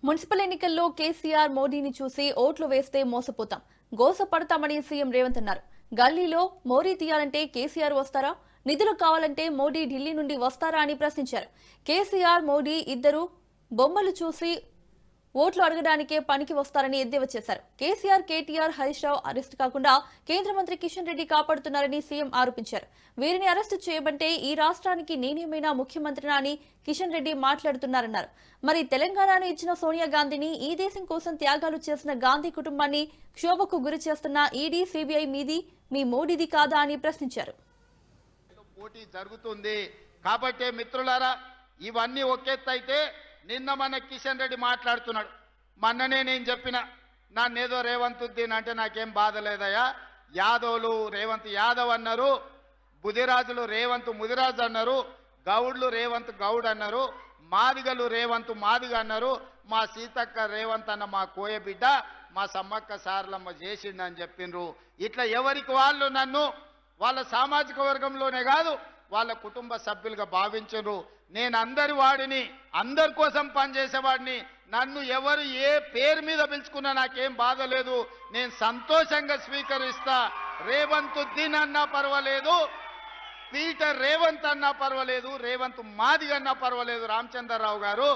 Municipal ఎన్నికల్లో కేసీఆర్ మోడీని చూసి ఓట్లు వేస్తే మోసపోతాం, గోసపడతామని సీఎం రేవంత్ అన్నారు. గల్లీలో మోరీ తీయాలంటే కేసీఆర్ వస్తారా, నిధులు కావాలంటే మోడీ ఢిల్లీ నుండి వస్తారా అని ప్రశ్నించారు. కేసీఆర్ మోడీ ఇద్దరు బొమ్మలు చూసి ఓట్లు అడగడానికే పనికి వస్తారని ఎద్దేవా చేశారు. కేసీఆర్, కేటీఆర్, హరీష్ రావు అరెస్టు కాకుండా కేంద్ర మంత్రి కిషన్ రెడ్డి కాపాడుతున్నారని సీఎం ఆరోపించారు. వీరిని అరెస్టు చేయబంటే ఈ రాష్ట్రానికి నేనేమైనా ముఖ్యమంత్రినా అని కిషన్ రెడ్డి మాట్లాడుతున్నారన్నారు. మరి తెలంగాణను ఇచ్చిన సోనియా గాంధీని, ఈ దేశం కోసం త్యాగాలు చేసిన గాంధీ కుటుంబాన్ని క్షోభకు గురి చేస్తున్న ఈడీ, సిబిఐ మీది మీ మోడీది కాదా అని ప్రశ్నించారు. పోటీ జరుగుతుంది కాబట్టి మిత్రులారా, ఇవన్నీ ఒకెత్తైతే నిన్న మన కిషన్ రెడ్డి మాట్లాడుతున్నాడు. మొన్ననే నేను చెప్పిన, నన్నేదో రేవంత్ ఉద్దీన్ అంటే నాకేం బాధ లేదయ్యా. యాదవులు రేవంత్ యాదవ్ అన్నారు, బుదిరాజులు రేవంత్ ముదిరాజు అన్నారు, గౌడ్లు రేవంత్ గౌడ్ అన్నారు, మాదిగలు రేవంత్ మాదిగ అన్నారు, మా సీతక్క రేవంత్ అన్న మా కోయబిడ్డ, మా సమ్మక్క సారలమ్మ చేసిండని చెప్పిండ్రు. ఇట్లా ఎవరికి వాళ్ళు నన్ను వాళ్ళ సామాజిక వర్గంలోనే కాదు వాళ్ళ కుటుంబ సభ్యులుగా భావించరు. నేను అందరి వాడిని, అందరి కోసం పనిచేసేవాడిని. నన్ను ఎవరు ఏ పేరు మీద పిలుచుకున్నా నాకేం బాధ లేదు, నేను సంతోషంగా స్వీకరిస్తా. రేవంత్ ఉద్దీన్ అన్నా పర్వాలేదు, పీటర్ రేవంత్ అన్నా పర్వాలేదు, రేవంత్ మాదిగ అన్నా పర్వాలేదు రామచంద్రరావు గారు.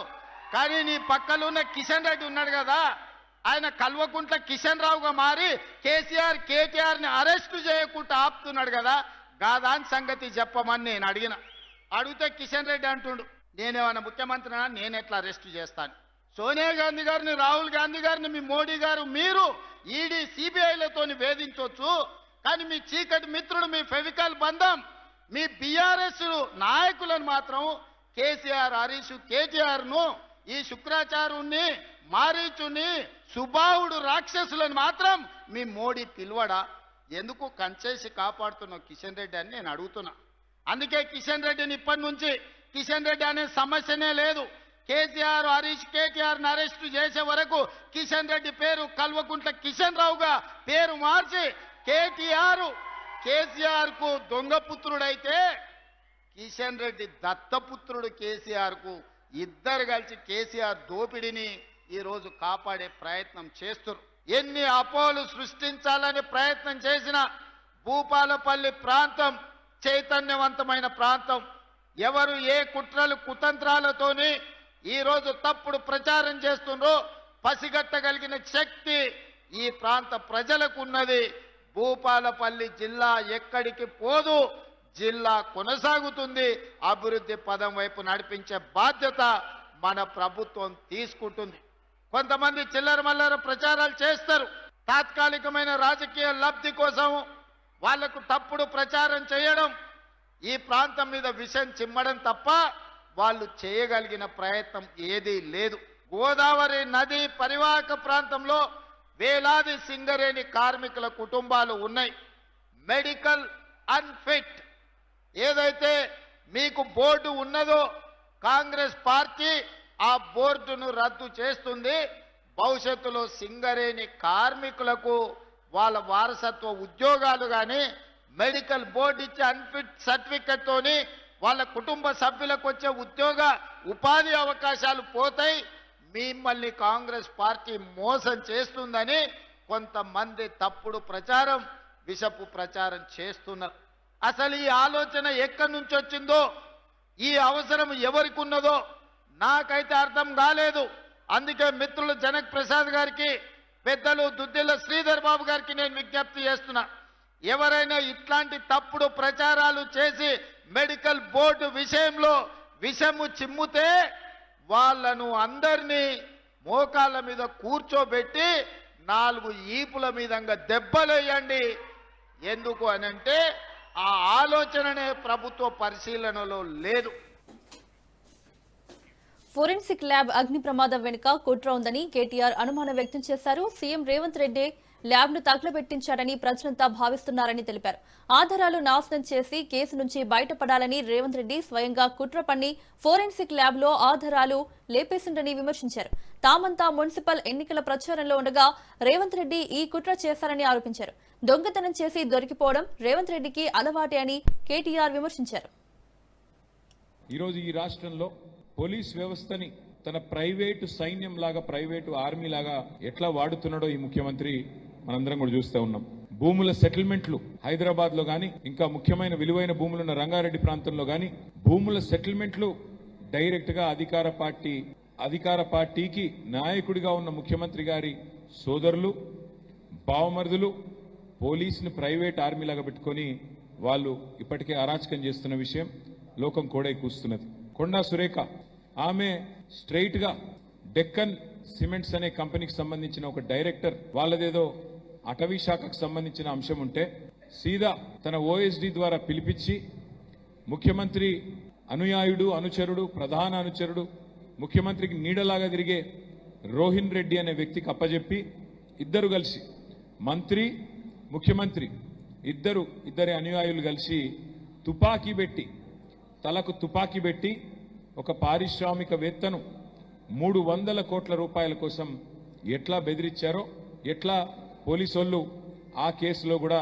కానీ నీ పక్కలో ఉన్న కిషన్ రెడ్డి ఉన్నాడు కదా, ఆయన కల్వకుంట్ల కిషన్ రావుగా మారి కేసీఆర్, కేటీఆర్ని అరెస్టు చేయకుండా ఆపుతున్నాడు కదా, గాదాని సంగతి చెప్పమని నేను అడిగితే కిషన్ రెడ్డి అంటుండు, నేనేమన్నా ముఖ్యమంత్రినా, నేను ఎట్లా అరెస్టు చేస్తాను? సోనియా గాంధీ గారిని, రాహుల్ గాంధీ గారిని, మీ మోడీ గారు మీరు ఈడీ, సిబిఐలతో వేధించవచ్చు, కానీ మీ చీకటి మిత్రుడు, మీ ఫెవికల్ బంధం, మీ బీఆర్ఎస్ నాయకులను మాత్రం కేసీఆర్, హరీష్, కేటీఆర్ను, ఈ శుక్రాచార్యుని, మారీచుని, సుబాహుడు రాక్షసులను మాత్రం మీ మోడీ పిలువడా? ఎందుకు కంచేసి కాపాడుతున్న కిషన్ రెడ్డి అని నేను అడుగుతున్నా. అందుకే కిషన్ రెడ్డిని ఇప్పటి నుంచి కిషన్ రెడ్డి అనే సమస్యనే లేదు. కేసీఆర్, హరీష్, కేటీఆర్ని అరెస్టు చేసే వరకు కిషన్ రెడ్డి పేరు కల్వకుంట్ల కిషన్ రావుగా పేరు మార్చి కేసీఆర్ కు దొంగపుత్రుడైతే కిషన్ రెడ్డి దత్తపుత్రుడు కేసీఆర్ కు, ఇద్దరు కలిసి కేసీఆర్ దోపిడిని ఈరోజు కాపాడే ప్రయత్నం చేస్తున్నారు. ఎన్ని అపోలు సృష్టించాలని ప్రయత్నం చేసిన భూపాలపల్లి ప్రాంతం చైతన్యవంతమైన ప్రాంతం. ఎవరు ఏ కుట్రలు కుతంత్రాలతోని ఈరోజు తప్పుడు ప్రచారం చేస్తుండ్రో పసిగట్టగలిగిన శక్తి ఈ ప్రాంత ప్రజలకు ఉన్నది. భూపాలపల్లి జిల్లా ఎక్కడికి పోదు, జిల్లా కొనసాగుతుంది. అభివృద్ధి పదం వైపు నడిపించే బాధ్యత మన ప్రభుత్వం తీసుకుంటుంది. కొంతమంది చిల్లర మల్లర ప్రచారాలు చేస్తారు, తాత్కాలికమైన రాజకీయ లబ్ధి కోసం వాళ్లకు తప్పుడు ప్రచారం చేయడం, ఈ ప్రాంతం మీద విషం చిమ్మడం తప్ప వాళ్ళు చేయగలిగిన ప్రయత్నం ఏదీ లేదు. గోదావరి నది పరివాహక ప్రాంతంలో వేలాది సింగరేణి కార్మికుల కుటుంబాలు ఉన్నాయి. మెడికల్ అన్ఫిట్ ఏదైతే మీకు బోర్డు ఉన్నదో కాంగ్రెస్ పార్టీ ఆ బోర్డును రద్దు చేస్తుంది. భవిష్యత్తులో సింగరేణి కార్మికులకు వాళ్ళ వారసత్వ ఉద్యోగాలు కానీ మెడికల్ బోర్డు ఇచ్చే అన్ఫిట్ సర్టిఫికెట్ తోని వాళ్ళ కుటుంబ సభ్యులకు వచ్చే ఉపాధి అవకాశాలు పోతాయి. మిమ్మల్ని కాంగ్రెస్ పార్టీ మోసం చేస్తుందని కొంతమంది తప్పుడు ప్రచారం, విషపు ప్రచారం చేస్తున్నారు. అసలు ఈ ఆలోచన ఎక్కడి నుంచి వచ్చిందో, ఈ అవసరం ఎవరికి ఉన్నదో నాకైతే అర్థం కాలేదు. అందుకే మిత్రులు జనక్ ప్రసాద్ గారికి, పెద్దలు దుద్దిల్ల శ్రీధర్ బాబు గారికి నేను విజ్ఞప్తి చేస్తున్నా, ఎవరైనా ఇట్లాంటి తప్పుడు ప్రచారాలు చేసి మెడికల్ బోర్డు విషయంలో విషము చిమ్ముతే వాళ్ళను అందరినీ మోకాళ్ళ మీద కూర్చోబెట్టి 4 ఈపుల మీదంగా దెబ్బలేయండి. ఎందుకు అనంటే ఆ ఆలోచననే ప్రభుత్వ పరిశీలనలో లేదు. ఫోరెన్సిక్ ల్యాబ్ అగ్ని ప్రమాదం వెనుక కుట్ర ఉందని కేటీఆర్ అనుమానం వ్యక్తం చేశారు. సీఎం రేవంత్ రెడ్డి ల్యాబ్ను తగలబెట్టించారని ప్రజలంతా భావిస్తున్నారని తెలిపారు. ఆధారాలు నాశనం చేసి కేసు నుంచి బయటపడాలని రేవంత్ రెడ్డి స్వయంగా కుట్ర పన్ని ఫోరెన్సిక్ ల్యాబ్లో ఆధారాలు లేపేసిండని విమర్శించారు. తామంతా మున్సిపల్ ఎన్నికల ప్రచారంలో ఉండగా రేవంత్ రెడ్డి ఈ కుట్ర చేశారని ఆరోపించారు. దొంగతనం చేసి దొరికిపోవడం రేవంత్ రెడ్డికి అలవాటే అని కేటీఆర్ విమర్శించారు. ఈరోజు ఈ రాష్ట్రంలో పోలీస్ వ్యవస్థని తన ప్రైవేటు సైన్యం లాగా, ప్రైవేటు ఆర్మీ లాగా ఎట్లా వాడుతున్నాడో ఈ ముఖ్యమంత్రి మనందరం కూడా చూస్తూ ఉన్నాం. భూముల సెటిల్మెంట్లు హైదరాబాద్ లో గాని, ఇంకా ముఖ్యమైన విలువైన భూములున్న రంగారెడ్డి ప్రాంతంలో గాని భూముల సెటిల్మెంట్లు డైరెక్ట్ గా అధికార పార్టీకి నాయకుడిగా ఉన్న ముఖ్యమంత్రి గారి సోదరులు, బావమరుదులు పోలీసుని ప్రైవేట్ ఆర్మీ లాగా పెట్టుకొని వాళ్ళు ఇప్పటికే అరాచకం చేస్తున్న విషయం లోకం కూడా కూస్తున్నది. కొండా సురేఖ ఆమె స్ట్రైట్ గా డెక్కన్ సిమెంట్స్ అనే కంపెనీకి సంబంధించిన ఒక డైరెక్టర్, వాళ్ళదేదో అటవీ శాఖకు సంబంధించిన అంశం ఉంటే సీదా తన ఓఎస్డి ద్వారా పిలిపించి ముఖ్యమంత్రి అనుయాయుడు, అనుచరుడు, ప్రధాన అనుచరుడు, ముఖ్యమంత్రికి నీడలాగా తిరిగే రోహిన్ రెడ్డి అనే వ్యక్తికి అప్పజెప్పి ఇద్దరు కలిసి, మంత్రి ముఖ్యమంత్రి ఇద్దరి అనుయాయులు కలిసి తుపాకీ పెట్టి, తలకు తుపాకీ పెట్టి ఒక పారిశ్రామికవేత్తను 300 కోట్ల రూపాయల కోసం ఎట్లా బెదిరించారో, ఎట్లా పోలీసోళ్ళు ఆ కేసులో కూడా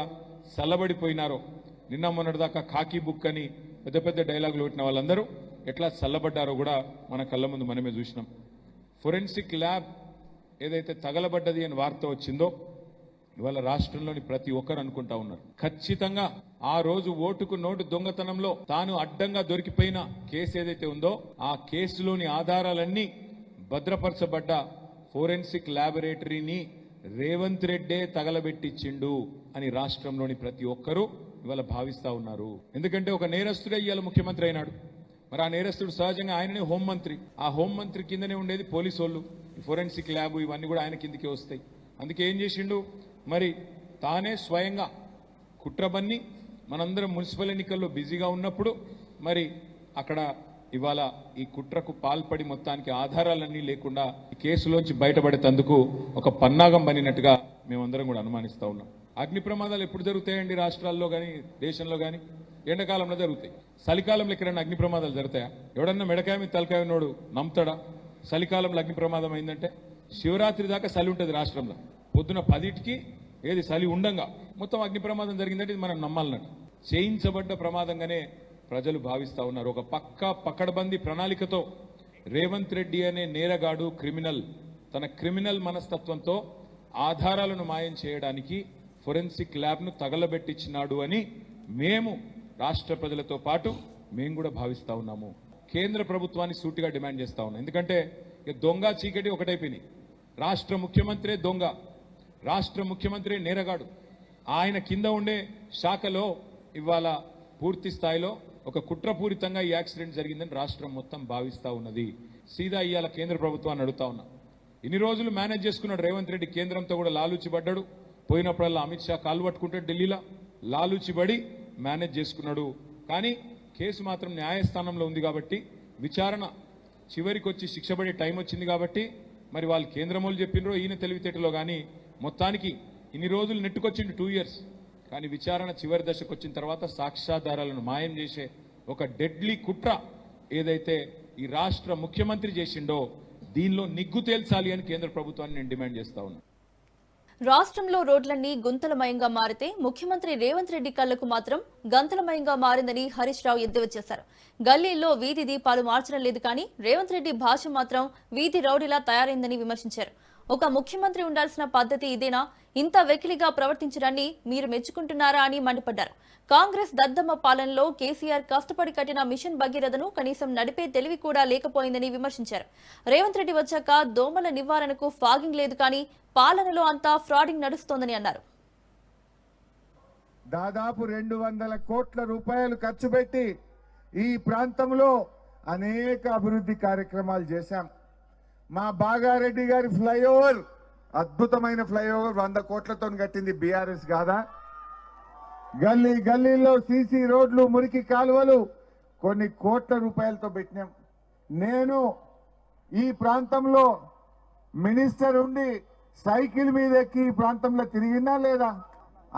చల్లబడిపోయినారో, నిన్న మొన్నటిదాకా ఖాకీ బుక్ అని పెద్ద పెద్ద డైలాగులు పెట్టిన వాళ్ళందరూ ఎట్లా చల్లబడ్డారో కూడా మన కళ్ళ ముందు మనమే చూసినాం. ఫోరెన్సిక్ ల్యాబ్ ఏదైతే తగలబడ్డది అని వార్త వచ్చిందో ఇవాళ రాష్ట్రంలోని ప్రతి ఒక్కరు అనుకుంటా ఉన్నారు, ఖచ్చితంగా ఆ రోజు ఓటుకు నోటు దొంగతనంలో తాను అడ్డంగా దొరికిపోయిన కేసు ఏదైతే ఉందో ఆ కేసులోని ఆధారాలన్నీ భద్రపరచబడ్డ ఫోరెన్సిక్ ల్యాబొరేటరీని రేవంత్ రెడ్డే తగలబెట్టించిండు అని రాష్ట్రంలోని ప్రతి ఒక్కరూ ఇవాళ భావిస్తా ఉన్నారు. ఎందుకంటే ఒక నేరస్తుడే ఇవాళ ముఖ్యమంత్రి అయినాడు. మరి ఆ నేరస్తుడు సహజంగా ఆయననే హోంమంత్రి, ఆ హోంమంత్రి కిందనే ఉండేది పోలీసు వాళ్ళు, ఫోరెన్సిక్ ల్యాబ్ ఇవన్నీ కూడా ఆయన కిందకే వస్తాయి. అందుకే ఏం చేసిండు, మరి తానే స్వయంగా కుట్రబన్ని మనందరం మున్సిపల్ ఎన్నికల్లో బిజీగా ఉన్నప్పుడు మరి అక్కడ ఇవాళ ఈ కుట్రకు పాల్పడి మొత్తానికి ఆధారాలన్నీ లేకుండా ఈ కేసులోంచి బయటపడేందుకు ఒక పన్నాగం బనినట్టుగా మేమందరం కూడా అనుమానిస్తా ఉన్నాం. అగ్ని ప్రమాదాలు ఎప్పుడు జరుగుతాయండి రాష్ట్రాల్లో కానీ దేశంలో కానీ? ఎండాకాలంలో జరుగుతాయి. చలికాలంలో ఎక్కడైనా అగ్ని ప్రమాదాలు జరుగుతాయా? ఎవడన్నా మెడకాయ మీద తలకాయ ఉన్నోడు నమ్ముతాడా? చలికాలంలో అగ్ని ప్రమాదం అయిందంటే శివరాత్రి దాకా చలి ఉంటుంది రాష్ట్రంలో. పొద్దున 10కి ఏది చలి ఉండంగా మొత్తం అగ్ని ప్రమాదం జరిగిందంటే ఇది మనం నమ్మాలన్నట్టు. చేయించబడ్డ ప్రమాదంగానే ప్రజలు భావిస్తా ఉన్నారు. ఒక పకడ్బందీ ప్రణాళికతో రేవంత్ రెడ్డి అనే నేరగాడు క్రిమినల్ తన క్రిమినల్ మనస్తత్వంతో ఆధారాలను మాయం చేయడానికి ఫోరెన్సిక్ ల్యాబ్ను తగలబెట్టించినాడు అని మేము రాష్ట్ర ప్రజలతో పాటు మేము కూడా భావిస్తా ఉన్నాము. కేంద్ర ప్రభుత్వాన్ని సూటిగా డిమాండ్ చేస్తా ఉన్నాం. ఎందుకంటే దొంగ చీకటి ఒకటైపోయినాయి. రాష్ట్ర ముఖ్యమంత్రి దొంగ, రాష్ట్ర ముఖ్యమంత్రి నేరగాడు. ఆయన కింద ఉండే శాఖలో ఇవాళ పూర్తి స్థాయిలో ఒక కుట్రపూరితంగా ఈ యాక్సిడెంట్ జరిగిందని రాష్ట్రం మొత్తం భావిస్తా ఉన్నది. సీదా ఇవాళ కేంద్ర ప్రభుత్వాన్ని అడుగుతా ఉన్నా. ఇన్ని రోజులు మేనేజ్ చేసుకున్నాడు రేవంత్ రెడ్డి, కేంద్రంతో కూడా లాలూచిపడ్డాడు. పోయినప్పుడల్లా అమిత్ షా కాలు పట్టుకుంటే ఢిల్లీలో లాలూచిపడి మేనేజ్ చేసుకున్నాడు. కానీ కేసు మాత్రం న్యాయస్థానంలో ఉంది కాబట్టి విచారణ చివరికి వచ్చి శిక్ష పడే టైం వచ్చింది కాబట్టి మరి వాళ్ళు కేంద్రమోలు చెప్పినరో ఈయన తెలివితేటలో కానీ మొత్తానికి ఇన్ని రోజులు నెట్టుకొచ్చింది 2 years. కానీ విచారణ చివరి దశకు వచ్చిన తర్వాత సాక్ష్యాధారాలను మాయం చేసే ఒక డెడ్లీ కుట్ర ఏదైతే ఈ రాష్ట్ర ముఖ్యమంత్రి చేసిండో దీనిలో నిగ్గు తేల్చాలి అని కేంద్ర ప్రభుత్వాన్ని నేను డిమాండ్ చేస్తా ఉన్నా. రాష్ట్రంలో రోడ్లన్నీ గుంతలమయంగా మారితే ముఖ్యమంత్రి రేవంత్ రెడ్డి కళ్లకు మాత్రం గంతలమయంగా మారిందని హరీష్ రావు ఎద్దేవా చేశారు. గల్లీల్లో వీధి దీపాలు మార్చడం లేదు కానీ రేవంత్ రెడ్డి భాష మాత్రం వీధి రౌడీలా తయారైందని విమర్శించారు. ఒక ముఖ్యమంత్రి ఉండాల్సిన పద్ధతి ఇదేనా? ఇంత వెకిలిగా ప్రవర్తించడాన్ని మీరు మెచ్చుకుంటున్నారా అని మండిపడ్డారు. కాంగ్రెస్ దద్దమ్మ పాలనలో కేసీఆర్ కష్టపడి కట్టిన మిషన్ భగీరథను కనీసం నడిపే తెలివి కూడా లేకపోయిందని విమర్శించారు. రేవంత్ రెడ్డి వచ్చాక దోమల నివారణకు ఫాగింగ్ లేదు కానీ పాలనలో అంతా ఫ్రాడింగ్ నడుస్తోందని అన్నారు. దాదాపు 200 కోట్ల రూపాయలు ఖర్చు పెట్టి ఈ ప్రాంతంలో అనేక అభివృద్ధి కార్యక్రమాలు చేశాం. మా బాగారెడ్డి గారి ఫ్లైఓవర్, అద్భుతమైన ఫ్లైఓవర్ 100 కోట్లతో కట్టింది బీఆర్ఎస్ కాదా? గల్లీలో సీసీ రోడ్లు, మురికి కాలువలు కొన్ని కోట్ల రూపాయలతో పెట్టినాం. నేను ఈ ప్రాంతంలో మినిస్టర్ ఉండి సైకిల్ మీద ఎక్కి ఈ ప్రాంతంలో తిరిగినా లేదా?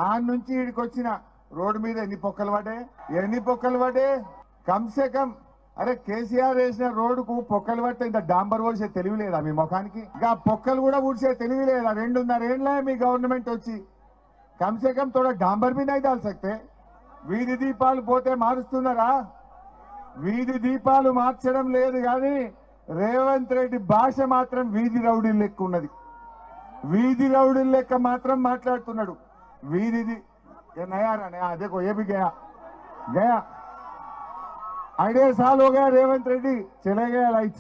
ఆ నుంచి ఇక్కడికి వచ్చిన రోడ్డు మీద ఎన్ని పొక్కలు పడే కమ్సే కమ్. అరే కేసీఆర్ వేసిన రోడ్డుకు పొక్కలు పడితే ఇంత డాంబర్ ఊడ్చే తెలివి లేదా మీ ముఖానికి? ఇంకా పొక్కలు కూడా ఊడ్చే తెలివి లేదా? 2.5 ఏళ్ళ మీ గవర్నమెంట్ వచ్చి కమ్సే కమ్ తోడ డాంబర్ మీద అయితే సక్తే. వీధి దీపాలు పోతే మారుస్తున్నారా? వీధి దీపాలు మార్చడం లేదు కానీ రేవంత్ రెడ్డి భాష మాత్రం వీధి రౌడీ లెక్క ఉన్నది. వీధి రౌడీ లెక్క మాత్రం మాట్లాడుతున్నాడు. వీధిది నయారా నయా देखो ये भी गया गया आइडिया साल हो गया रेवंत रेड्डी चले गया लाइट.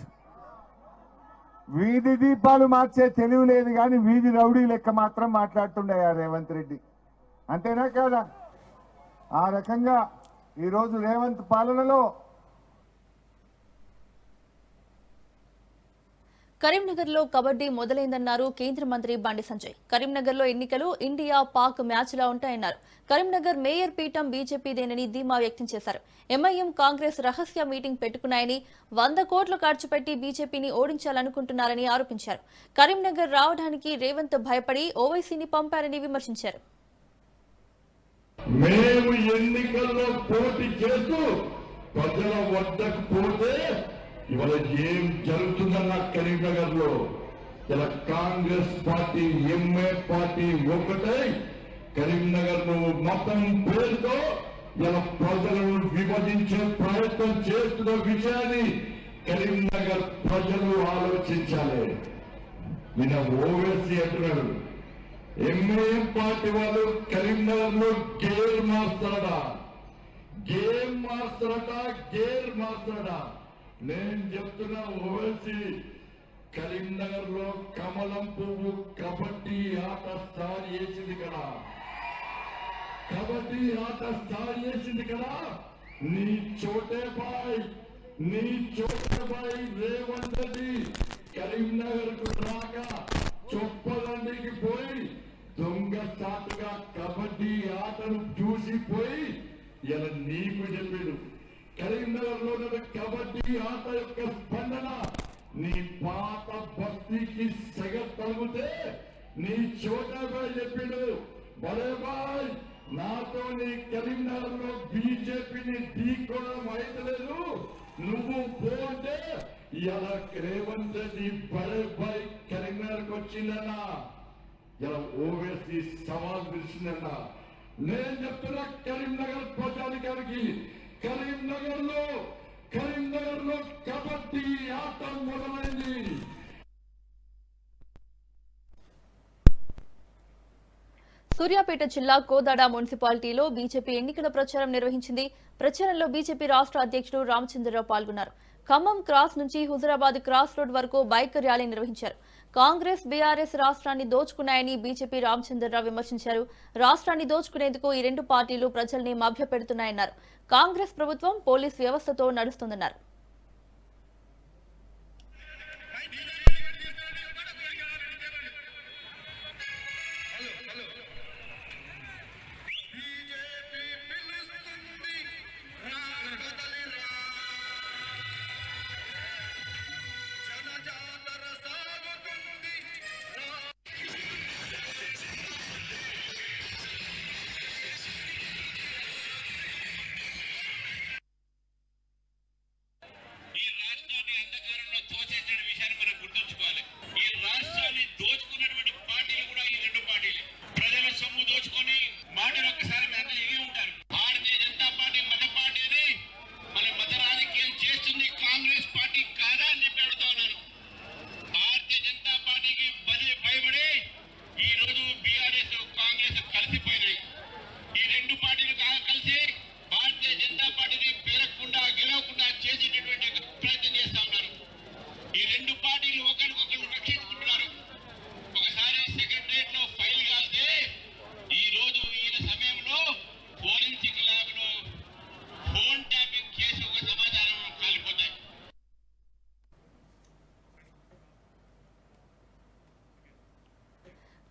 వీధి దీపాలు మార్చే తెలివి లేదు కానీ వీధి రౌడీ లెక్క మాత్రం మాట్లాడుతుండయా రేవంత్ రెడ్డి. అంతేనా కాదా? ఆ రకంగా ఈరోజు రేవంత్ పాలనలో కరీంనగర్లో కబడ్డీ మొదలైందన్నారు కేంద్ర మంత్రి బండి సంజయ్. కరీంనగర్లో ఎన్నికలు ఇండియా పాక్ మ్యాచ్లా ఉంటాయన్నారు. కరీంనగర్ మేయర్ పీఠం బీజేపీదేనని ధీమా వ్యక్తం చేశారు. ఎంఐఎం కాంగ్రెస్ రహస్య మీటింగ్ పెట్టుకున్నాయని 100 కోట్లు ఖర్చు పెట్టి బీజేపీని ఓడించాలనుకుంటున్నారని ఆరోపించారు. కరీంనగర్ రావడానికి రేవంత్ భయపడి ఓవైసీని పంపారని విమర్శించారు. మేము ఎన్నికల్లో పోటీ చేస్తూ ప్రజల వద్దకు పోతే ఇవాళ ఏం జరుగుతుందన్న కరీంనగర్ లో ఇలా కాంగ్రెస్ పార్టీ ఎంఏ పార్టీ ఒకటై కరీంనగర్ ను మతం పేరుతో ఇలా ప్రజలను విభజించే ప్రయత్నం చేస్తున్న విషయాన్ని కరీంనగర్ ప్రజలు ఆలోచించాలి. నిన్న ఓవైసీ అంటున్నాడు ఎంఏఎం పార్టీ వాళ్ళు కరీంనగర్ లో గేర్ మారుస్తారట, గేమ్ మారుస్తారట, గేర్ మారుస్తారట. నేను చెప్తున్నా ఓవైసీ కరీంనగర్ లో కమలం పువ్వు కబడ్డీ ఆట స్టార్ట్ చేసింది కదా, కబడ్డీ ఆట స్టార్ట్ చేసింది కదా. నీ చోటే బాయ్ రేవంత్ రెడ్డి కరీంనగర్ కు రాక చొప్పదండికి పోయి దొంగ సాటుగా కబడ్డీ ఆటను చూసిపోయి ఇలా నీకు చెప్పాడు. కరీంనగర్ లో కబడ్డీ ఆట యొక్క స్పందన నీ పాత బస్తీకి సెగ తగితే నీ చోటా బాయ్ చెప్పాడు, బడే బాయ్ నాతో నీ కరీంనగర్ లో బీజేపీని ఢీకోవడం అయితలేదు, నువ్వు పోతే ఇలా రేవంత్ రెడ్డి బడే బాయ్ కరీంనగర్కి వచ్చిందన్నా, ఇలా ఓవైసీ సవాల్ పిలిచిందన్నా. నేను చెప్తున్నా కరీంనగర్ ప్రజానికానికి కరీంనగర్ లో కబడ్డీ ఆట మొదలైంది. సూర్యాపేట జిల్లా కోదాడ మున్సిపాలిటీలో బీజేపీ ఎన్నికల ప్రచారం నిర్వహించింది. ప్రచారంలో బీజేపీ రాష్ట్ర అధ్యక్షుడు రామచంద్రరావు పాల్గొన్నారు. ఖమ్మం క్రాస్ నుంచి హుజురాబాద్ క్రాస్ రోడ్ వరకు బైక్ ర్యాలీ నిర్వహించారు. కాంగ్రెస్ బీఆర్ఎస్ రాష్ట్రాన్ని దోచుకున్నాయని బీజేపీ రామచంద్రరావు విమర్శించారు. రాష్ట్రాన్ని దోచుకునేందుకు ఈ రెండు పార్టీలు ప్రజల్ని మభ్యపెడుతున్నాయన్నారు. కాంగ్రెస్ ప్రభుత్వం పోలీస్ వ్యవస్థతో నడుస్తుందన్నారు.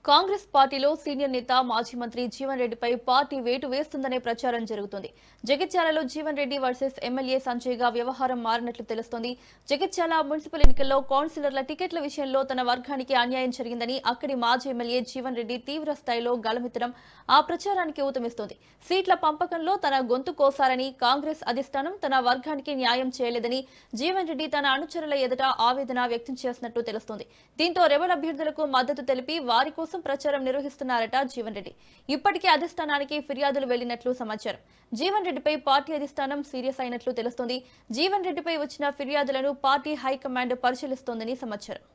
కాంగ్రెస్ పార్టీలో సీనియర్ నేత మాజీ మంత్రి జీవన్ రెడ్డిపై పార్టీ వేటు వేస్తుందనే ప్రచారం జరుగుతోంది. జగిత్యాలలో జీవన్ రెడ్డి వర్సెస్ ఎమ్మెల్యే సంజయ్ గా వ్యవహారం మారినట్లు తెలుస్తోంది. జగిత్యాల మున్సిపల్ ఎన్నికల్లో కౌన్సిలర్ల టికెట్ల విషయంలో తన వర్గానికి అన్యాయం జరిగిందని అక్కడి మాజీ ఎమ్మెల్యే జీవన్ రెడ్డి తీవ్ర స్థాయిలో గళమెత్తడం ఆ ప్రచారానికి ఊతమిస్తోంది. సీట్ల పంపకంలో తన గొంతు కోసారని, కాంగ్రెస్ అధిష్టానం తన వర్గానికి న్యాయం చేయలేదని జీవన్ రెడ్డి తన అనుచరుల ఎదుట ఆవేదన వ్యక్తం చేసినట్టు తెలుస్తోంది. దీంతో రెబల్ అభ్యర్థులకు మద్దతు తెలిపి వారి కోసం కోసం ప్రచారం నిర్వహిస్తున్నారట జీవన్ రెడ్డి. ఇప్పటికే అధిష్టానానికి ఫిర్యాదులు వెళ్లినట్లు సమాచారం. జీవన్ రెడ్డిపై పార్టీ అధిష్టానం సీరియస్ అయినట్లు తెలుస్తోంది. జీవన్ రెడ్డిపై వచ్చిన ఫిర్యాదులను పార్టీ హైకమాండ్ పరిశీలిస్తోందని సమాచారం.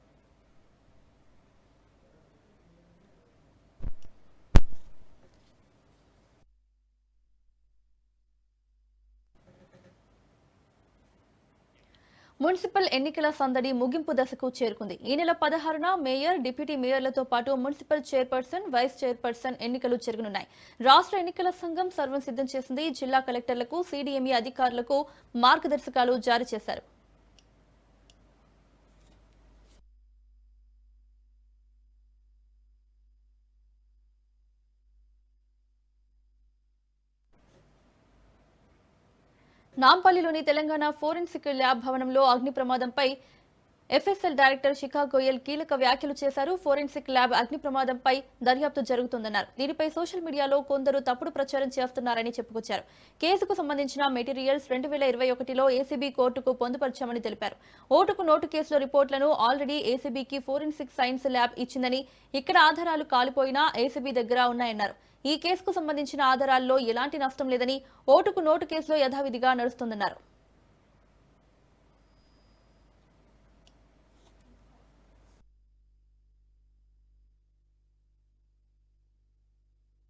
మున్సిపల్ ఎన్నికల సందడి ముగింపు దశకు చేరుకుంది. ఈ నెల 16న మేయర్, డిప్యూటీ మేయర్లతో పాటు మున్సిపల్ చైర్పర్సన్, వైస్ చైర్పర్సన్ ఎన్నికలు జరగనున్నాయి. రాష్ట్ర ఎన్నికల సంఘం సర్వం సిద్ధం చేసింది. జిల్లా కలెక్టర్లకు, సిడిఎంఈ అధికారులకు మార్గదర్శకాలు జారీ చేశారు. నాంపల్లిలోని తెలంగాణ ఫోరెన్సిక్ ల్యాబ్ భవనంలో అగ్ని ప్రమాదంపై ఎఫ్ఎస్ఎల్ డైరెక్టర్ శిఖా గోయల్ కీలక వ్యాఖ్యలు చేశారు. ఫోరెన్సిక్ ల్యాబ్ అగ్ని ప్రమాదంపై దర్యాప్తు జరుగుతుందన్నారు. దీనిపై సోషల్ మీడియాలో కొందరు తప్పుడు ప్రచారం చేస్తున్నారని చెప్పుకొచ్చారు. కేసుకు సంబంధించిన మెటీరియల్స్ 2021లో ఏసీబీ కోర్టుకు పొందుపరిచామని తెలిపారు. ఓటుకు నోటు కేసులో రిపోర్టులను ఆల్రెడీ ఏసీబీకి ఫోరెన్సిక్ సైన్స్ ల్యాబ్ ఇచ్చిందని, ఇక్కడ ఆధారాలు కాలిపోయినా ఏసీబీ దగ్గర ఉన్నాయన్నారు. ఈ కేసుకు సంబంధించిన ఆధారాల్లో ఎలాంటి నష్టం లేదని, ఓటుకు నోటు కేసులో యథావిధిగా నడుస్తుందన్నారు.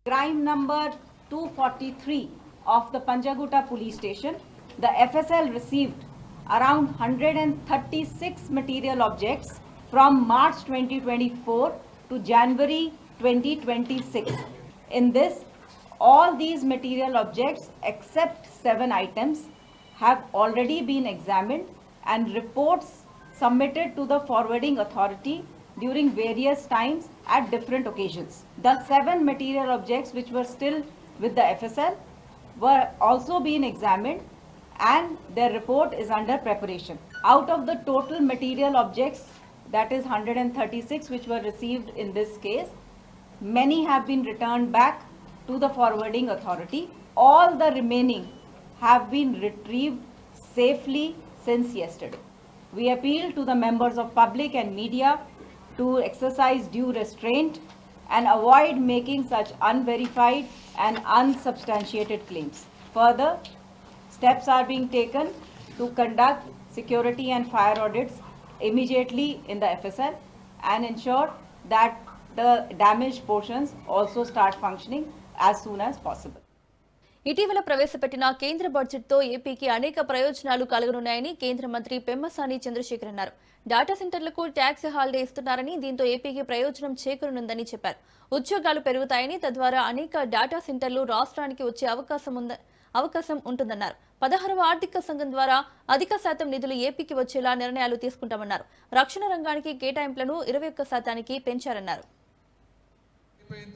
Crime number 243 of the Panjaguta police station, the FSL received around 136 material objects from March 2024 to January 2026. In this, all these material objects except 7 items have already been examined and reports submitted to the forwarding authority during various times at different occasions. The 7 material objects which were still with the FSL were also being examined and their report is under preparation. Out of the total material objects, that is 136 which were received in this case, many have been returned back to the forwarding authority. All the remaining have been retrieved safely since yesterday. We appeal to the members of public and media to exercise due restraint and avoid making such unverified and unsubstantiated claims. Further, steps are being taken to conduct security and fire audits immediately in the FSL and ensure that the damaged portions also start functioning as soon as possible. ఇటీవల ప్రవేశపెట్టిన కేంద్ర బడ్జెట్తో ఏపీకి అనేక ప్రయోజనాలు కలగనున్నాయని కేంద్ర మంత్రి పెమ్మసాని చంద్రశేఖర్ అన్నారు. డాటా సెంటర్లకు ట్యాక్స్ హాలిడే ఇస్తున్నారని, దీంతో ఏపీకి ప్రయోజనం చేకూరనుందని చెప్పారు. ఉద్యోగాలు పెరుగుతాయని, తద్వారా అనేక డాటా సెంటర్లు రాష్ట్రానికి వచ్చే అవకాశం ఉంటుందన్నారు. 16వ ఆర్థిక సంఘం ద్వారా అధిక శాతం నిధులు ఏపీకి వచ్చేలా నిర్ణయాలు తీసుకుంటామన్నారు. రక్షణ రంగానికి కేటాయింపులను 21% పెంచారన్నారు.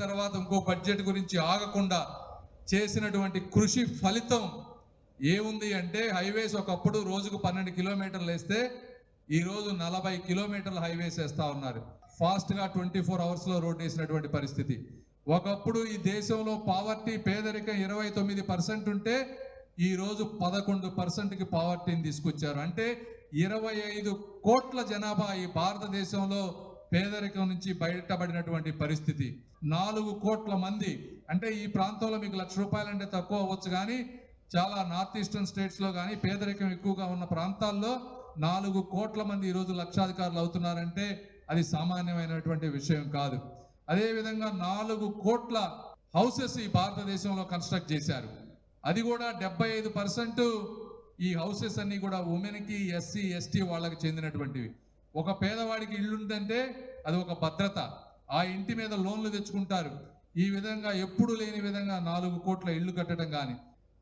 తర్వాత ఇంకో బడ్జెట్ గురించి ఆగకుండా చేసినటువంటి కృషి ఫలితం ఏముంది అంటే, హైవేస్ ఒకప్పుడు రోజుకు 12 కిలోమీటర్లు వేస్తే ఈరోజు 40 కిలోమీటర్ల హైవేస్ వేస్తా ఉన్నారు. ఫాస్ట్గా 24 అవర్స్లో రోడ్ వేసినటువంటి పరిస్థితి. ఒకప్పుడు ఈ దేశంలో పావర్టీ, పేదరికం 29% ఉంటే ఈరోజు 11%కి పావర్టీని తీసుకొచ్చారు. అంటే 25 కోట్ల జనాభా ఈ భారతదేశంలో పేదరికం నుంచి బయటపడినటువంటి పరిస్థితి. 4 కోట్ల మంది, అంటే ఈ ప్రాంతంలో మీకు ₹1,00,000 అంటే తక్కువ అవ్వచ్చు, కానీ చాలా నార్త్ ఈస్టర్న్ స్టేట్స్లో కానీ పేదరికం ఎక్కువగా ఉన్న ప్రాంతాల్లో 4 కోట్ల మంది ఈరోజు లక్షాధికారులు అవుతున్నారంటే అది సామాన్యమైనటువంటి విషయం కాదు. అదేవిధంగా 4 కోట్ల హౌసెస్ ఈ భారతదేశంలో కన్స్ట్రక్ట్ చేశారు. అది కూడా 75% ఈ హౌసెస్ అన్ని కూడా ఉమెన్కి, ఎస్సీ, ఎస్టీ వాళ్ళకి చెందినటువంటివి. ఒక పేదవాడికి ఇల్లు ఉందంటే అది ఒక భద్రత. ఆ ఇంటి మీద లోన్లు తెచ్చుకుంటారు. ఈ విధంగా ఎప్పుడు లేని విధంగా 4 కోట్ల ఇళ్లు కట్టడం కానీ,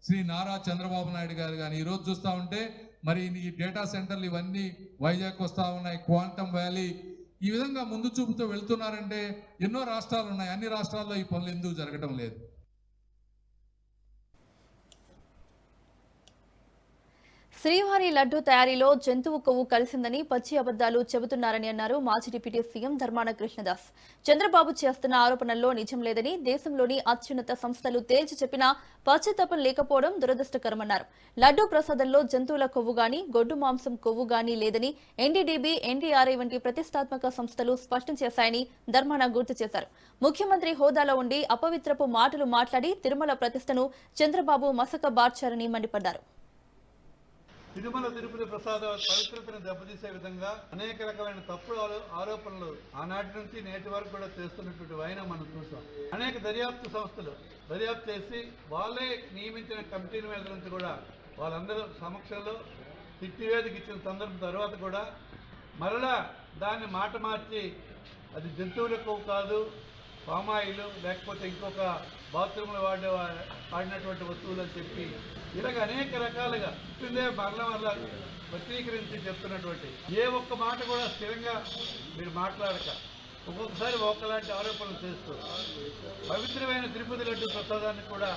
శ్రీ నారా చంద్రబాబు నాయుడు గారు కానీ ఈరోజు చూస్తూ ఉంటే మరి ఈ డేటా సెంటర్లు ఇవన్నీ వైజాగ్ వస్తూ ఉన్నాయి, క్వాంటమ్ వ్యాలీ, ఈ విధంగా ముందు చూపుతూ వెళ్తున్నారంటే ఎన్నో రాష్ట్రాలు ఉన్నాయి. అన్ని రాష్ట్రాల్లో ఈ పనులు ఎందుకు జరగడం లేదు? శ్రీవారి లడ్డూ తయారీలో జంతువు కొవ్వు కలిసిందని పచ్చి అబద్దాలు చెబుతున్నారని అన్నారు మాజీ డిప్యూటీ సీఎం ధర్మాన కృష్ణదాస్. చంద్రబాబు చేస్తున్న ఆరోపణల్లో నిజం లేదని, దేశంలోని అత్యున్నత సంస్థలు తేల్చి చెప్పినా పశ్చాత్తాపం లేకపోవడం దురదృష్టకరమన్నారు. లడ్డూ ప్రసాదంలో జంతువుల కొవ్వు గాని, గొడ్డు మాంసం కొవ్వు గాని లేదని ఎన్డీడీబీ, ఎన్డీఆర్ఐ వంటి ప్రతిష్టాత్మక సంస్థలు స్పష్టం చేశాయని ధర్మాన గుర్తు చేశారు. ముఖ్యమంత్రి హోదాలో ఉండి అపవిత్రపు మాటలు మాట్లాడి తిరుమల ప్రతిష్టను చంద్రబాబు మసకబార్చారని మండిపడ్డారు. తిరుమల తిరుపతి ప్రసాద పవిత్రతను దెబ్బతీసే విధంగా అనేక రకమైన తప్పుడు ఆరోపణలు ఆనాటి నుంచి నేటి వరకు కూడా చేస్తున్నటువంటి వైన మనం చూసాం. అనేక దర్యాప్తు సంస్థలు దర్యాప్తు చేసి వాళ్ళే నియమించిన కమిటీల మీద నుంచి కూడా వాళ్ళందరూ సమక్షంలో తిట్టివేదిక ఇచ్చిన సందర్భం తర్వాత కూడా మరలా దాన్ని మాట మార్చి అది జంతువుల కొవ్వు కాదు, పామాయిల్ లేకపోతే ఇంకొక బాత్రూంలో వాడినటువంటి వస్తువులు అని చెప్పి ఇలాగ అనేక రకాలుగా మరలా వక్రీకరించి చెప్తున్నటువంటి ఏ ఒక్క మాట కూడా స్థిరంగా మీరు మాట్లాడక ఒక్కొక్కసారి ఒకలాంటి ఆరోపణలు చేస్తూ పవిత్రమైన తిరుపతి లడ్డు ప్రసాదాన్ని కూడా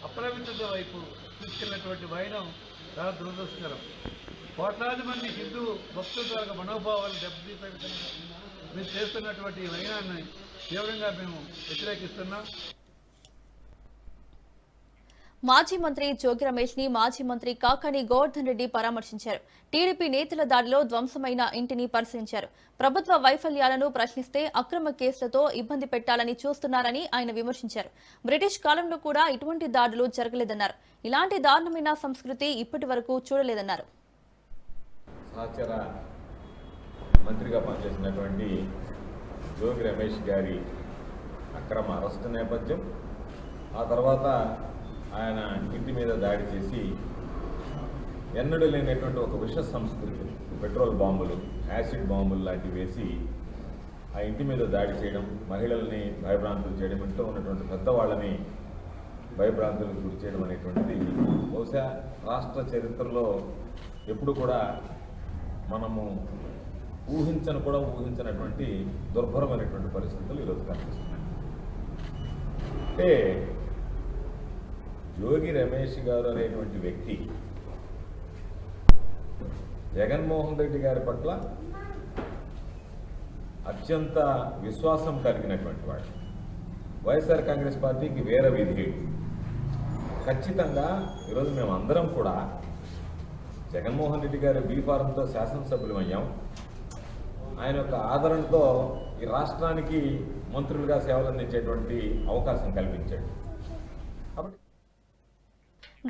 అపవిత్రత వైపు తీసుకెళ్లినటువంటి వైనం చాలా దురదృష్టకరం. కోట్లాది మంది హిందూ భక్తుల ద్వారా మనోభావాలు దెబ్బతీసే విధంగా మీరు చేస్తున్నటువంటి ఈ వైనాన్ని తీవ్రంగా మేము వ్యతిరేకిస్తున్నాం. మాజీ మంత్రి జోగి రమేష్ ని మాజీ మంత్రి కాకాని గోవర్ధన్ రెడ్డి పరామర్శించారు. టీడీపీ నేతల దాడిలో ధ్వంసమైన ఇంటిని పరిశీలించారు. ప్రభుత్వ వైఫల్యాలను ప్రశ్నిస్తే అక్రమ కేసులతో ఇబ్బంది పెట్టాలని చూస్తున్నారని ఆయన విమర్శించారు. బ్రిటిష్ కాలంలో కూడా ఇటువంటి దాడులు జరగలేదన్నారు. ఇలాంటి దారుణమైన సంస్కృతి ఇప్పటి వరకు చూడలేదన్నారు. సహచర మంత్రిగా పనిచేసినటువంటి జోగి రమేష్ గారి అక్రమ అరెస్టు నేపథ్యం, ఆ తర్వాత ఆయన ఇంటి మీద దాడి చేసి ఎన్నడూ లేనటువంటి ఒక విష సంస్కృతి, పెట్రోల్ బాంబులు, యాసిడ్ బాంబులు లాంటివి వేసి ఆ ఇంటి మీద దాడి చేయడం, మహిళల్ని భయభ్రాంతులు చేయడం, ఇంట్లో ఉన్నటువంటి పెద్దవాళ్ళని భయభ్రాంతులకు గురి చేయడం అనేటువంటిది బహుశా రాష్ట్ర చరిత్రలో ఎప్పుడు కూడా మనము ఊహించినటువంటి దుర్భరమైనటువంటి పరిస్థితులు ఈరోజు కనిపిస్తున్నాయి. అంటే జోగి రమేష్ గారు అనేటువంటి వ్యక్తి జగన్మోహన్ రెడ్డి గారి పట్ల అత్యంత విశ్వాసం కలిగినటువంటి వాడు. వైఎస్ఆర్ కాంగ్రెస్ పార్టీకి వేరే విధేయుడు. ఖచ్చితంగా ఈరోజు మేము అందరం కూడా జగన్మోహన్ రెడ్డి గారి బీఫారంతో శాసనసభ్యులు అయ్యాం. ఆయన యొక్క ఆదరణతో ఈ రాష్ట్రానికి మంత్రులుగా సేవలు అందించేటువంటి అవకాశం కల్పించాడు. కాబట్టి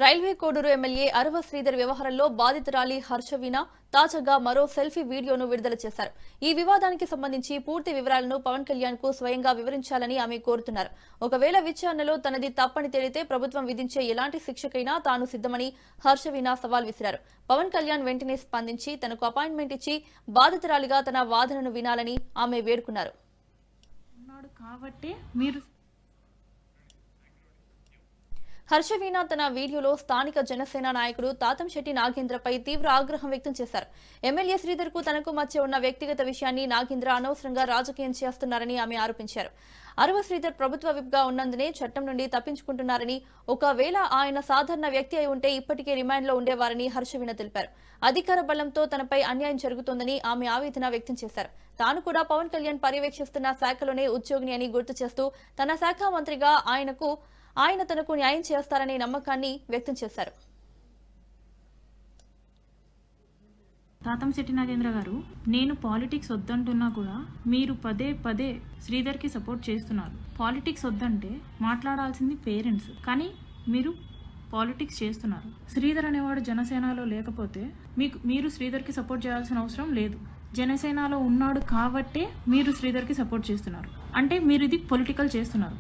రైల్వే కోడూరు ఎమ్మెల్యే అరవ శ్రీధర్ వ్యవహారంలో బాధితురాలి హర్షవీణ తాజాగా మరో సెల్ఫీ వీడియోను విడుదల చేశారు. ఈ వివాదానికి సంబంధించి పూర్తి వివరాలను పవన్ కళ్యాణ్ కు స్వయంగా వివరించాలని ఆమె కోరుతున్నారు. ఒకవేళ విచారణలో తనది తప్పని తేలితే ప్రభుత్వం విధించే ఎలాంటి శిక్షకైనా తాను సిద్ధమని హర్షవీణ సవాల్ విసిరారు. పవన్ కళ్యాణ్ వెంటనే స్పందించి తనకు అపాయింట్మెంట్ ఇచ్చి బాధితురాలిగా తన వాదనను వినాలని ఆమె వేడుకున్నారు. హర్షవీణ తన వీడియోలో స్థానిక జనసేన నాయకుడు తాతంశెట్టి నాగేంద్రపై తీవ్ర ఆగ్రహం వ్యక్తం చేశారు. ఎమ్మెల్యే శ్రీధర్ కు తనకు మధ్య ఉన్న వ్యక్తిగత విషయాన్ని నాగేంద్ర అనవసరంగా రాజకీయం చేస్తున్నారని ఆమె ఆరోపించారు. అరవ శ్రీధర్ ప్రభుత్వ విప్గా ఉన్నందునే చట్టం నుండి తప్పించుకుంటున్నారని, ఒకవేళ ఆయన సాధారణ వ్యక్తి అయి ఉంటే ఇప్పటికే రిమాండ్లో ఉండేవారని హర్షవీణ తెలిపారు. అధికార బలంతో తనపై అన్యాయం జరుగుతోందని ఆమె ఆవేదన వ్యక్తం చేశారు. తాను కూడా పవన్ కళ్యాణ్ పర్యవేక్షిస్తున్న శాఖలోనే ఉద్యోగిని అని గుర్తు చేస్తూ తన శాఖ మంత్రిగా ఆయన తనకు న్యాయం చేస్తారనే నమ్మకాన్ని వ్యక్తం చేశారు. తాతంశెట్టి నాగేంద్ర గారు, నేను పాలిటిక్స్ వద్దంటున్నా కూడా మీరు పదే పదే శ్రీధర్కి సపోర్ట్ చేస్తున్నారు. పాలిటిక్స్ వద్దంటే మాట్లాడాల్సింది పేరెంట్స్, కానీ మీరు పాలిటిక్స్ చేస్తున్నారు. శ్రీధర్ అనేవాడు జనసేనలో లేకపోతే మీరు శ్రీధర్కి సపోర్ట్ చేయాల్సిన అవసరం లేదు. జనసేనలో ఉన్నాడు కాబట్టే మీరు శ్రీధర్కి సపోర్ట్ చేస్తున్నారు. అంటే మీరు ఇది పొలిటికల్ చేస్తున్నారు.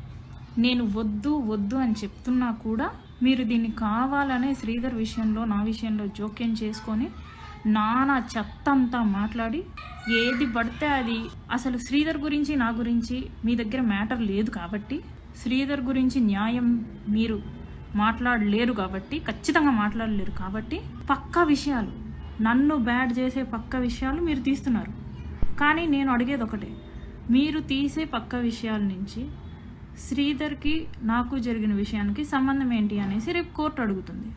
నేను వద్దు అని చెప్తున్నా కూడా మీరు దీన్ని కావాలనే శ్రీధర్ విషయంలో, నా విషయంలో జోక్యం చేసుకొని నానా చెత్తంతా మాట్లాడి ఏది పడితే అది, అసలు శ్రీధర్ గురించి నా గురించి మీ దగ్గర మ్యాటర్ లేదు కాబట్టి, శ్రీధర్ గురించి న్యాయం మీరు మాట్లాడలేరు కాబట్టి, ఖచ్చితంగా మాట్లాడలేరు కాబట్టి, పక్కా విషయాలు, నన్ను బ్యాడ్ చేసే పక్కా విషయాలు మీరు తీస్తున్నారు. కానీ నేను అడిగేది ఒకటే, మీరు తీసే పక్కా విషయాల నుంచి శ్రీధర్కి నాకు జరిగిన విషయానికి సంబంధం ఏంటి అనేసి రేపు కోర్టు అడుగుతుంది.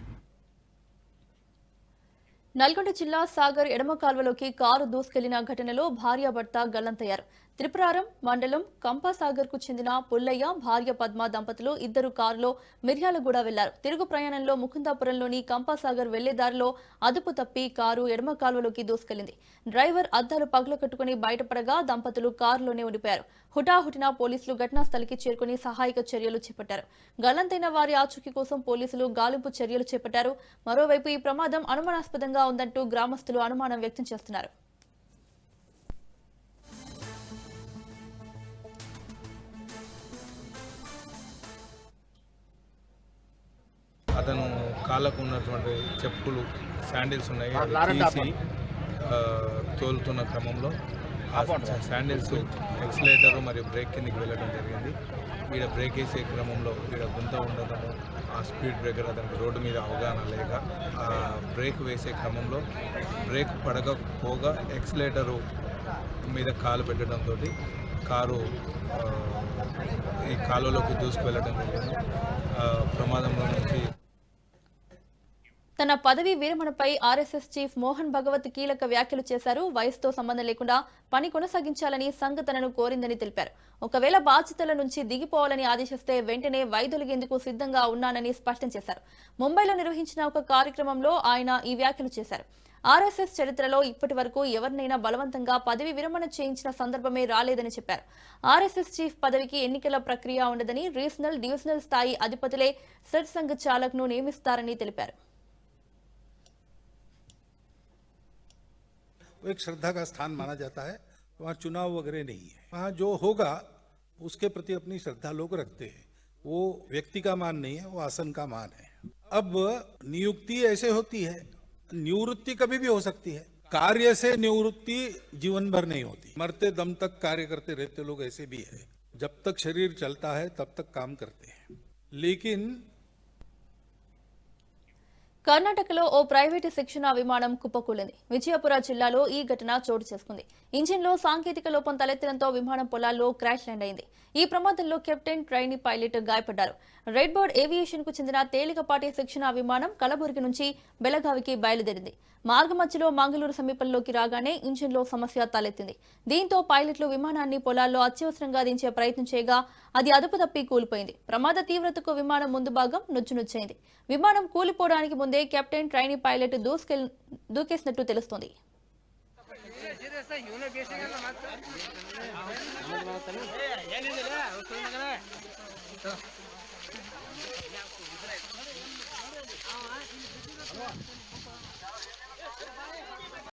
నల్గొండ జిల్లా సాగర్ ఎడమ కాల్వలోకి కారు దూసుకెళ్లిన ఘటనలో భార్యాభర్త గల్లంతయ్యారు. త్రిపురారం మండలం కంపాసాగర్ కు చెందిన పుల్లయ్య భార్య పద్మ దంపతులు ఇద్దరు కారులో మిర్యాలగూడ వెళ్లారు. తిరుగు ప్రయాణంలో ముకుందాపురంలోని కంపాసాగర్ వెళ్లే దారిలో అదుపు తప్పి కారు ఎడమ కాల్వలోకి దూసుకెళ్లింది. డ్రైవర్ అద్దాలు పగలగొట్టుకుని బయటపడగా దంపతులు కారులోనే ఉండిపోయారు. హుటాహుటిన పోలీసులు ఘటనా స్థలికి చేరుకుని సహాయక చర్యలు చేపట్టారు. గల్లంతైన వారి ఆచూకీ కోసం పోలీసులు గాలింపు చర్యలు చేపట్టారు. మరోవైపు ఈ ప్రమాదం అనుమానాస్పదంగా ఉందంటూ గ్రామస్తులు అనుమానం వ్యక్తం చేస్తున్నారు. అతను కాళ్ళకు ఉన్నటువంటి చెప్పులు శాండిల్స్ ఉన్నాయి, అది తీసి తోలుతున్న క్రమంలో ఆ శాండిల్స్ ఎక్సిలేటర్ మరియు బ్రేక్ కిందకి వెళ్ళడం జరిగింది. ఈడ బ్రేక్ వేసే క్రమంలో ఈడ గుంత ఉండడము, ఆ స్పీడ్ బ్రేకర్ అతనికి రోడ్డు మీద అవగాహన లేక ఆ బ్రేక్ వేసే క్రమంలో బ్రేక్ పడకపోగా ఎక్సిలేటరు మీద కాలు పెట్టడంతో కారు ఈ కాలువలోకి దూసుకువెళ్ళడం జరిగింది. ప్రమాదంలో నుంచి తన పదవి విరమణపై ఆర్ఎస్ఎస్ చీఫ్ మోహన్ భగవత్ కీలక వ్యాఖ్యలు చేశారు. వయసుతో సంబంధం లేకుండా పని కొనసాగించాలని సంఘ్ తనను కోరిందని తెలిపారు. ఒకవేళ బాధ్యతల నుంచి దిగిపోవాలని ఆదేశిస్తే వెంటనే వైదొలిగేందుకు సిద్ధంగా ఉన్నానని స్పష్టం చేశారు. ముంబైలో నిర్వహించిన ఒక కార్యక్రమంలో ఆయన ఈ వ్యాఖ్యలు చేశారు. ఆర్ఎస్ఎస్ చరిత్రలో ఇప్పటి వరకు ఎవరినైనా బలవంతంగా పదవి విరమణ చేయించిన సందర్భమే రాలేదని చెప్పారు. ఆర్ఎస్ఎస్ చీఫ్ పదవికి ఎన్నికల ప్రక్రియ ఉండదని, రీజనల్ డివిజనల్ స్థాయి అధిపతులే సర్ సంఘ్ చాలక్ను నియమిస్తారని తెలిపారు. वो एक श्रद्धा का स्थान माना जाता है, वहाँ चुनाव वगैरह नहीं है। वहाँ जो होगा उसके प्रति अपनी श्रद्धा लोग रखते हैं। वो व्यक्ति का मान नहीं है, वो आसन का मान है। अब नियुक्ति ऐसे होती है, निवृत्ति कभी भी हो सकती है। कार्य से निवृत्ति जीवन भर नहीं होती, मरते दम तक कार्य करते रहते लोग ऐसे भी है। जब तक शरीर चलता है तब तक काम करते हैं। लेकिन కర్ణాటకలో ఓ ప్రైవేటు శిక్షణ విమానం కుప్పకూలింది. విజయపుర జిల్లాలో ఈ ఘటన చోటు చేసుకుంది. ఇంజిన్లో సాంకేతిక లోపం తలెత్తడంతో విమానం పొలాల్లో క్రాష్ ల్యాండ్ అయింది. ఈ ప్రమాదంలో కెప్టెన్, ట్రైనీ పైలట్ గాయపడ్డారు. రెడ్ బర్డ్ ఏవియేషన్ కు చెందిన తేలికపాటి శిక్షణ విమానం కలబుర్గి నుంచి బెళగావికి బయలుదేరింది. మార్గమధ్యలో మంగళూరు సమీపంలోకి రాగానే ఇంజిన్లో సమస్య తలెత్తింది. దీంతో పైలట్లు విమానాన్ని పొలాల్లో అత్యవసరంగా దించే ప్రయత్నం చేయగా అది అదుపు తప్పి కూలిపోయింది. ప్రమాద తీవ్రతకు విమానం ముందు భాగం నుచ్చునుచ్చైంది. విమానం కూలిపోవడానికి ముందే కెప్టెన్, ట్రైనీ పైలట్ దూకేసినట్టు తెలుస్తోంది.